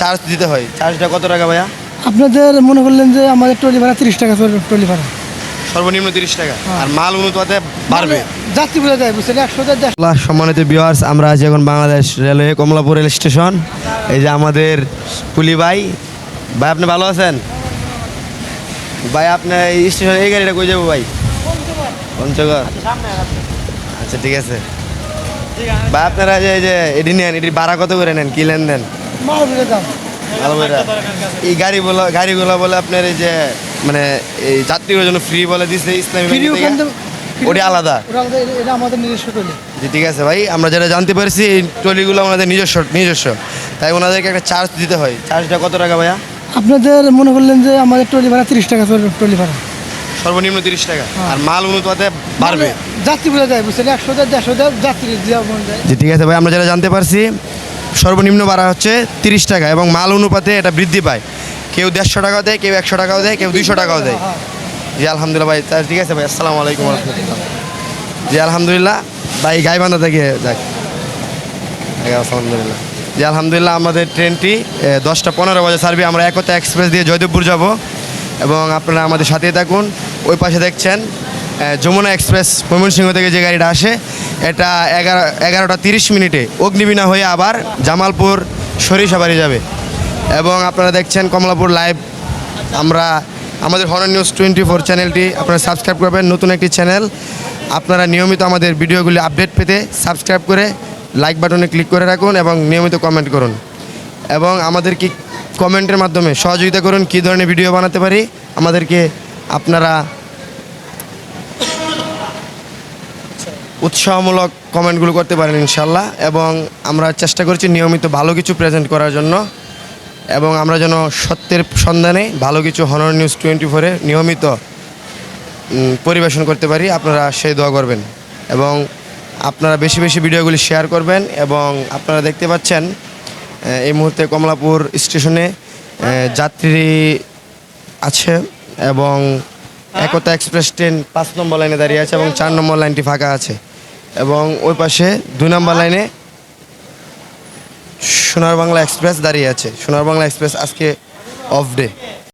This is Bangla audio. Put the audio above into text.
চার্জ দিতে হয়, চার্জটা কত টাকা ভাইয়া? আপনাদের মনে করলেন যে আমাদের ট্রলি ভাড়া 30 টাকা ট্রলি ভাড়া সর্বনিম্ন 30 টাকা, আর মাল অনুপাতে বাড়বে। যাত্রী বোঝা যায় বুঝছেন 100 সম্মানিত ভিউয়ার্স, আমরা আছি এখন Bangladesh railway Kamalapur rail station. এই যে আমাদের কুলি ভাই। ভাই আপনি ভালো আছেন? ভাই আপনার এই স্টেশন এই গাড়িটা কই যাবো ভাই? পঞ্চগড়। আচ্ছা ঠিক আছে ভাই, আপনারা যে এটি নেন, এটির ভাড়া কত করে নেন, কি লেনদেন? মাল বুঝে দাম ভালো করে এই গাড়িগুলো বলে আপনার এই যে মানে এই যাত্রীদের জন্য ফ্রি বলে দিচ্ছে ইসলামী ব্যাংক থেকে, ওটা আলাদা। এটা আমাদের নিজস্ব ট্রলি। জি ঠিক আছে ভাই, আমরা যেটা জানতে পারছি এই ট্রলিগুলো আমাদের নিজস্ব, তাই ওনাদেরকে একটা চার্জ দিতে হয়। চার্জটা কত টাকা ভাইয়া? আপনাদের মনে করলেন যে আমাদের ট্রলি ভাড়া 30 টাকা ট্রলি ভাড়া সর্বনিম্ন 30 টাকা, আর মাল অনুপাতে বাড়বে। যাত্রী বোঝা যায় বুঝছেন 100 যাত্রী দেওয়া মনে যায়। জি ঠিক আছে ভাই, আমরা যেটা জানতে পারছি সর্বনিম্ন ভাড়া হচ্ছে 30 টাকা এবং মাল অনুপাতে এটা বৃদ্ধি পায়। কেউ 150 টাকাও দেয়, কেউ 100 টাকাও দেয়, কেউ 200 টাকাও দেয়। জি আলহামদুলিল্লাহ ভাই, ঠিক আছে ভাই, আসসালামু আলাইকুম ওয়া রাহমাতুল্লাহ। জি আলহামদুলিল্লাহ ভাই, গাইবান্ধা থেকে যাক। আলহামদুলিল্লাহ। জি আলহামদুলিল্লাহ, আমাদের ট্রেনটি 10টা 15 বাজে ছাড়বে। আমরা একতা এক্সপ্রেস দিয়ে জয়দেবপুর যাব এবং আপনারা আমাদের সাথেই থাকুন। ওই পাশে দেখছেন যমুনা এক্সপ্রেস ময়মনসিংহ থেকে যে গাড়িটা আসে, এটা 11টা 30 মিনিটে অগ্নিবীণা হয়ে আবার জামালপুর সরিষাবাড়ি যাবে। এবং আপনারা দেখছেন কমলাপুর লাইভ। আমাদের হর্ন নিউজ 24 চ্যানেলটি আপনারা সাবস্ক্রাইব করবেন, নতুন একটি চ্যানেল। আপনারা নিয়মিত আমাদের ভিডিওগুলি আপডেট পেতে সাবস্ক্রাইব করে লাইক বাটনে ক্লিক করে রাখুন এবং নিয়মিত কমেন্ট করুন এবং আমাদেরকে কমেন্টের মাধ্যমে সহযোগিতা করুন কী ধরনের ভিডিও বানাতে পারি। আমাদেরকে আপনারা উৎসাহমূলক কমেন্টগুলো করতে পারেন ইনশাল্লাহ। এবং আমরা চেষ্টা করছি নিয়মিত ভালো কিছু প্রেজেন্ট করার জন্য এবং আমরা যেন সত্যের সন্ধানে ভালো কিছু হর্ন নিউজ 24-এ নিয়মিত পরিবেশন করতে পারি। আপনারা সেই দোয়া করবেন এবং আপনারা বেশি বেশি ভিডিওগুলি শেয়ার করবেন। এবং আপনারা দেখতে পাচ্ছেন এই মুহূর্তে কমলাপুর স্টেশনে যাত্রী আছে এবং একতা এক্সপ্রেস ট্রেন 5 নম্বর লাইনে দাঁড়িয়ে আছে এবং 4 নম্বর লাইনটি ফাঁকা আছে এবং ওই পাশে 2 নম্বর লাইনে সোনার বাংলা এক্সপ্রেস দাঁড়িয়ে আছে। সোনার বাংলা এক্সপ্রেস আজকে অফ ডে।